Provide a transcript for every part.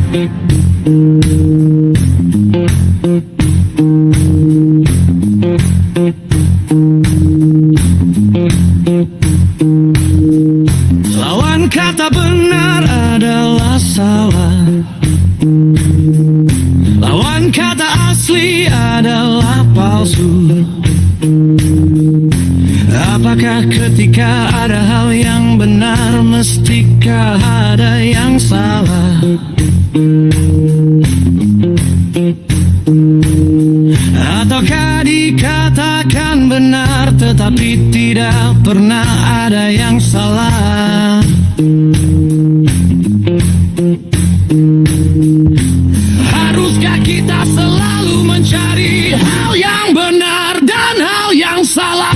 Lawan kata benar adalah salah. Lawan kata asli adalah palsu. Apakah ketika ada hal yang benar, mestikah ada yang salah? Ataukah dikatakan benar tetapi tidak pernah ada yang salah? Haruskah kita selalu mencari hal yang benar dan hal yang salah?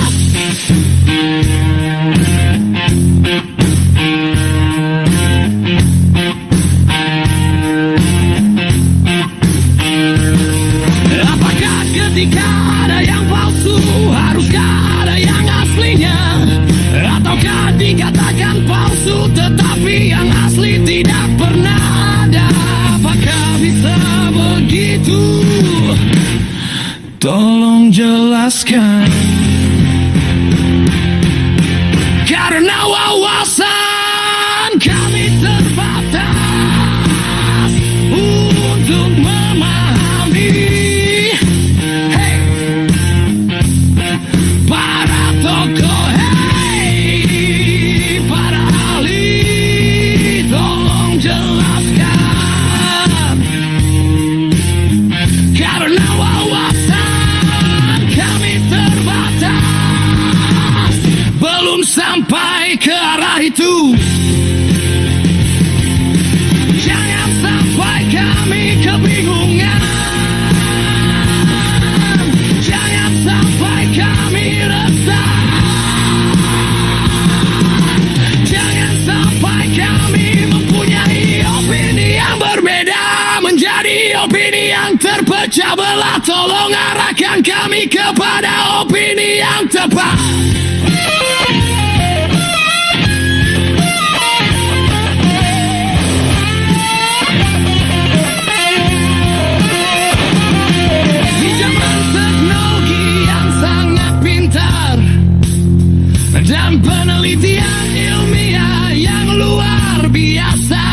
Apakah ketika ada yang palsu, haruskah ada yang aslinya? Ataukah dikatakan palsu tetapi yang asli tidak pernah ada? Apakah bisa begitu? Tolong jelaskan. Karena wawasan kami terbatas untuk memahami para tokoh, para ahli. Tolong jelaskan. Karena wawasan kami terbatas, belum sampai ke arah itu. Jangan sampai kami kebingungan. Jangan sampai kami resah. Jangan sampai kami mempunyai opini yang berbeda, menjadi opini yang terpecah belah. Tolong arahkan kami kepada opini yang tepat. Di zaman teknologi yang sangat pintar dan penelitian ilmiah yang luar biasa,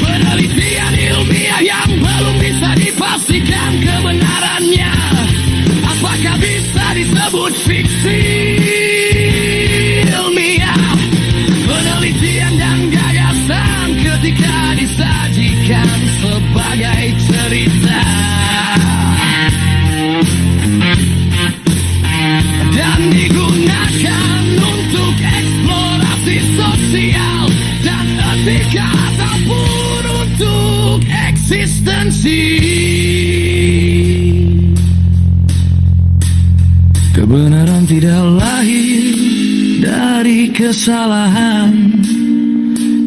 penelitian ilmiah yang belum bisa dipastikan kebenarannya, apakah bisa disebut fiksi ilmiah? Penelitian dan gagasan ketika disajikan sebagai cerita dan digunakan untuk eksplorasi sosial dan etika ataupun untuk eksistensi. Kebenaran tidak lahir dari kesalahan,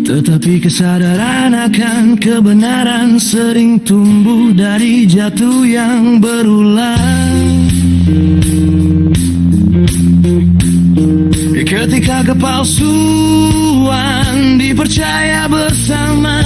tetapi kesadaran akan kebenaran sering tumbuh dari jatuh yang berulang. Ketika kepalsuan dipercaya bersama,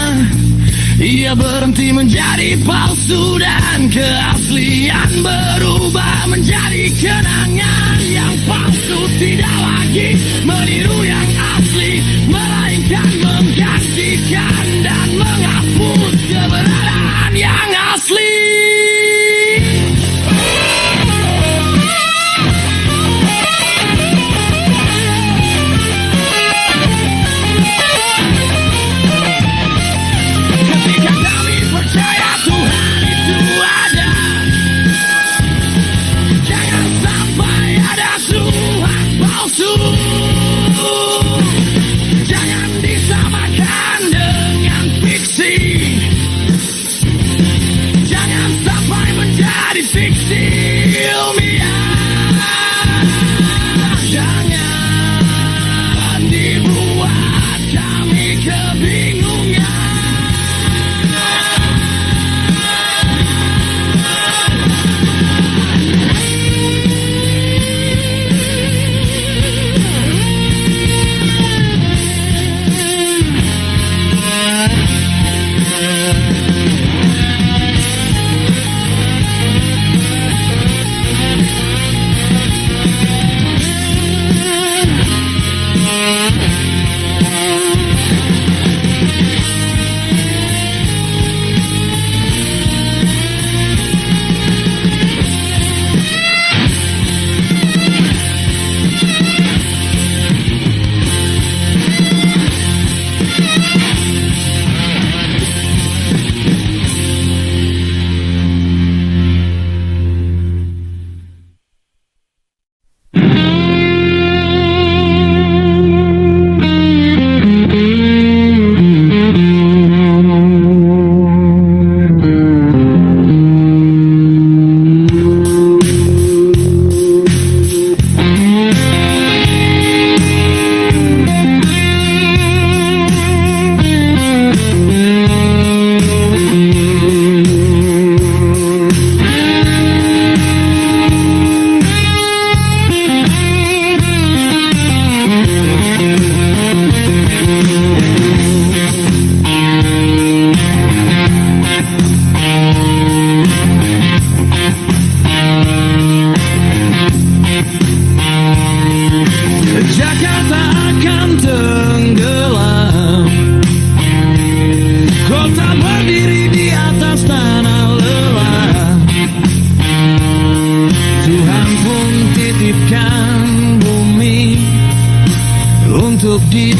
ia berhenti menjadi palsu dan keaslian berubah menjadi kenangan. Yang palsu tidak lagi meniru yang asli, melainkan menggantikan dan menghapus keberadaan yang asli. Jangan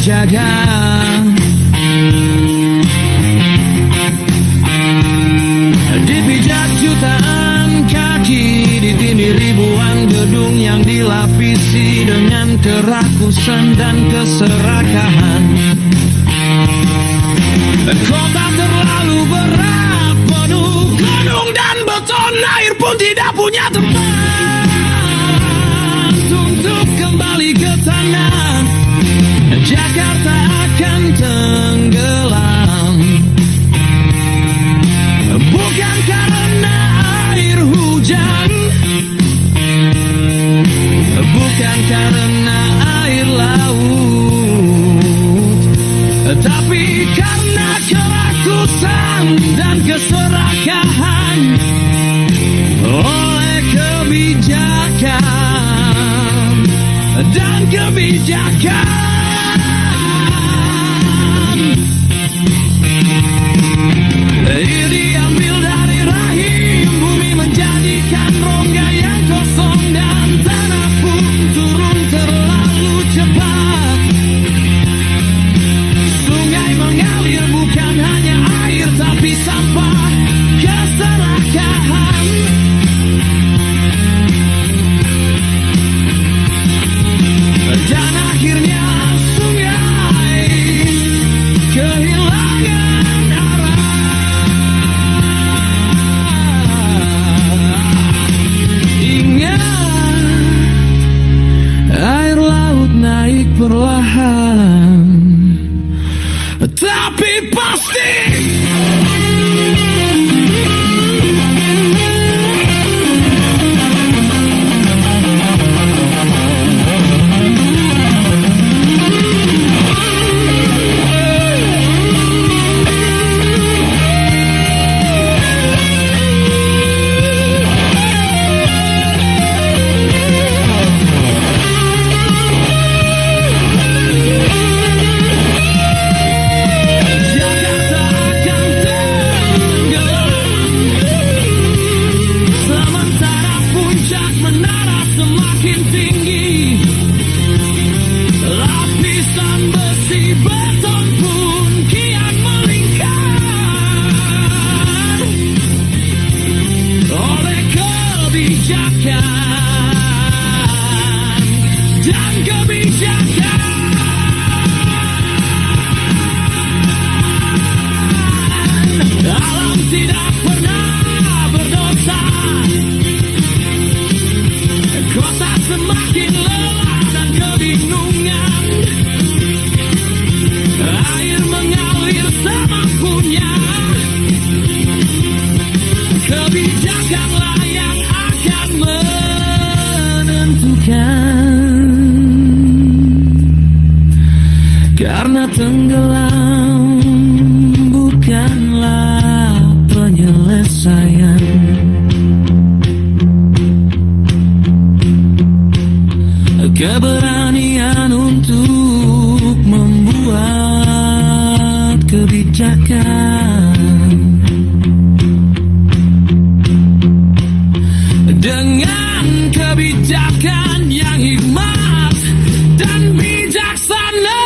jaga. Dipijak jutaan kaki, ditindih ribuan gedung yang dilapisi dengan kerakusan dan keserakahan. Kota terlalu berat, penuh gedung dan beton, air pun tidak punya tempat untuk kembali ke tanah. Jakarta akan tenggelam, bukan karena air hujan, bukan karena air laut, tapi karena kerakusan dan keserakahan oleh kebijakan dan kebijakan. Ini diambil dari rahim bumi, menjadikan rongga yang kosong, dan tanah pun turun terlalu cepat. Sungai mengalir, bukan hanya air tapi sampah keserakahan. Dan akhirnya sungai kehilangan arah. Ingat, air laut naik perlahan, tapi pasti. Kebijakanlah yang akan menentukan, karena tenggelam bukanlah penyelesaian. Keberanian untuk membuat kebijakan dengan kebijakan yang hikmat dan bijaksana.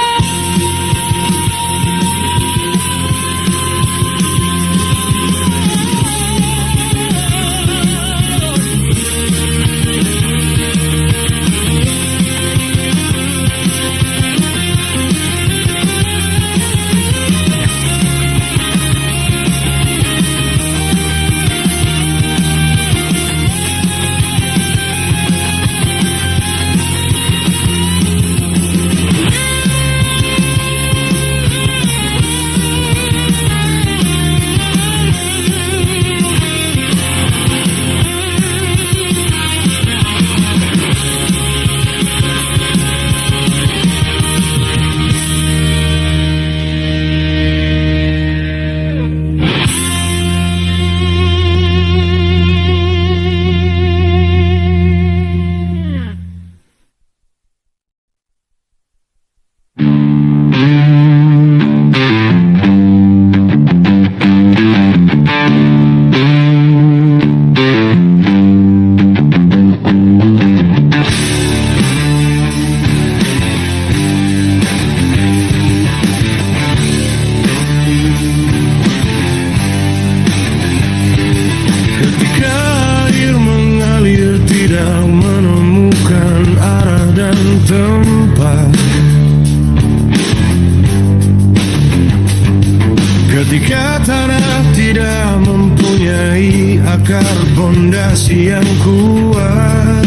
Ketika tanah tidak mempunyai akar pondasi yang kuat,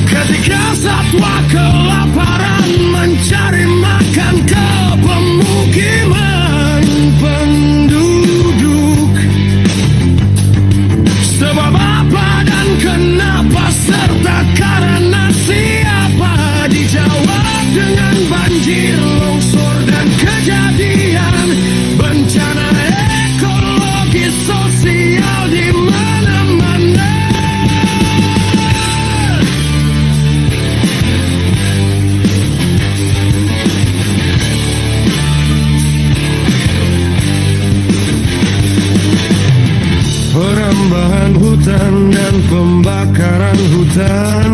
ketika satwa kelaparan mencari makan ke pemukiman penduduk, sebab apa dan kenapa serta karena siapa dijawab dengan banjir, longsor dan kejadian bencana ekologi sosial di mana-mana. Perambahan hutan dan pembakaran hutan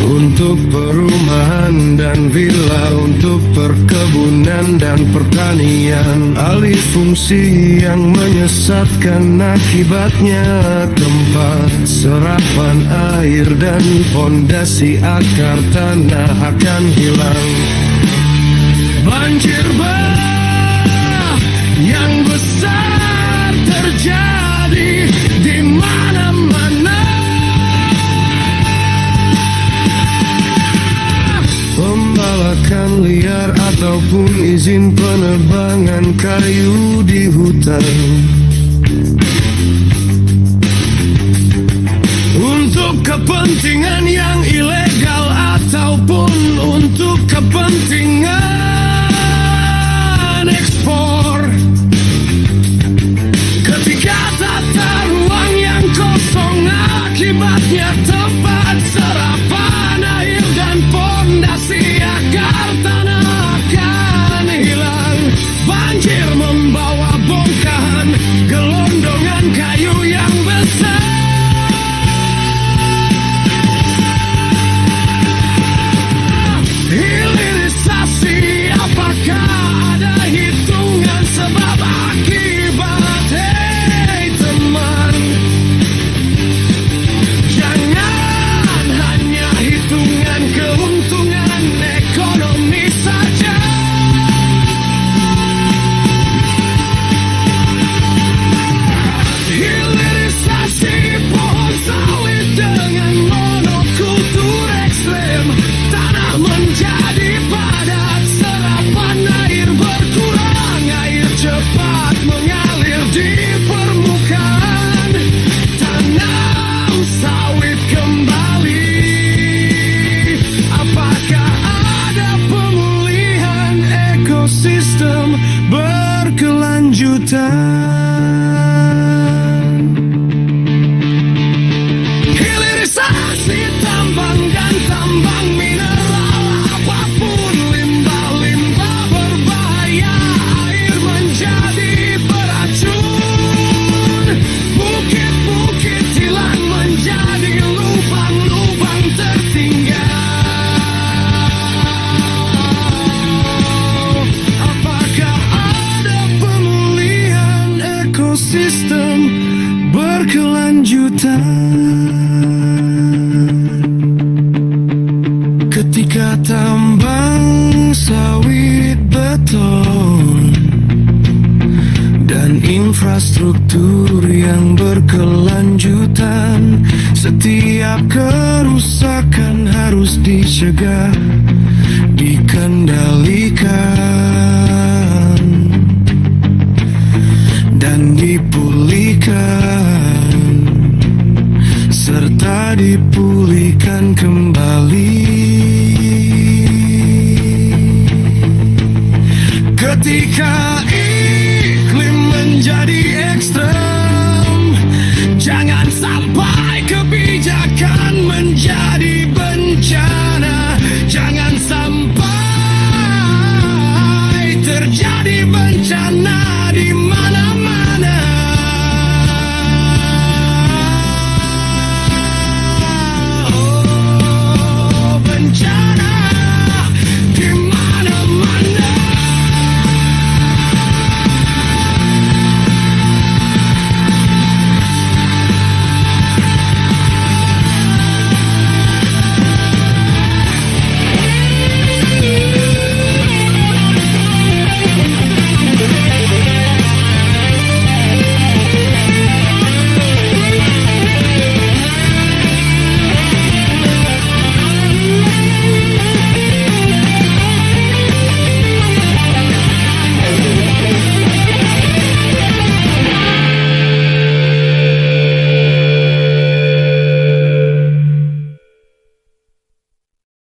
untuk perumahan dan villa, untuk perkebunan dan pertanian. Alih fungsi yang menyesatkan, akibatnya tempat serapan air dan pondasi akar tanah akan hilang. Banjir yang besar terjadi di mana-mana. Pembalakan liar ataupun izin penebangan kayu di hutan untuk kepentingan yang ilegal ataupun untuk kepentingan ekspor. Ketika tata ruang yang kosong, akibatnya tempat serapan air dan pondasi akar tanah akan hilang. Banjir membawa bongkahan gelondongan kayu yang besar. Hilirisasi, apakah ada hitungan sebab akibat? Hei teman, jangan hanya hitungan keuntungan ekonomi saja. Hilirisasi pohon sawit dengan monokultur ekstrem, tanah menjadi padat, serapan air berkurang, air cepat mengalir di permukaan. Tanam sawit kembali, apakah ada pemulihan ekosistem berkelanjutan? Hilirisasi tambang dan tambang mineral, apapun limbah-limbah berbahaya, air menjadi beracun. Bukit-bukit hilang menjadi lubang-lubang tertinggal. Apakah ada pemulihan ekosistem berkelanjutan? Ketika tambang sawit, beton dan infrastruktur yang berkelanjutan, setiap kerusakan harus dicegah, dikendalikan dan dipulihkan, serta dipulihkan kembali. Ketika iklim menjadi ekstrem,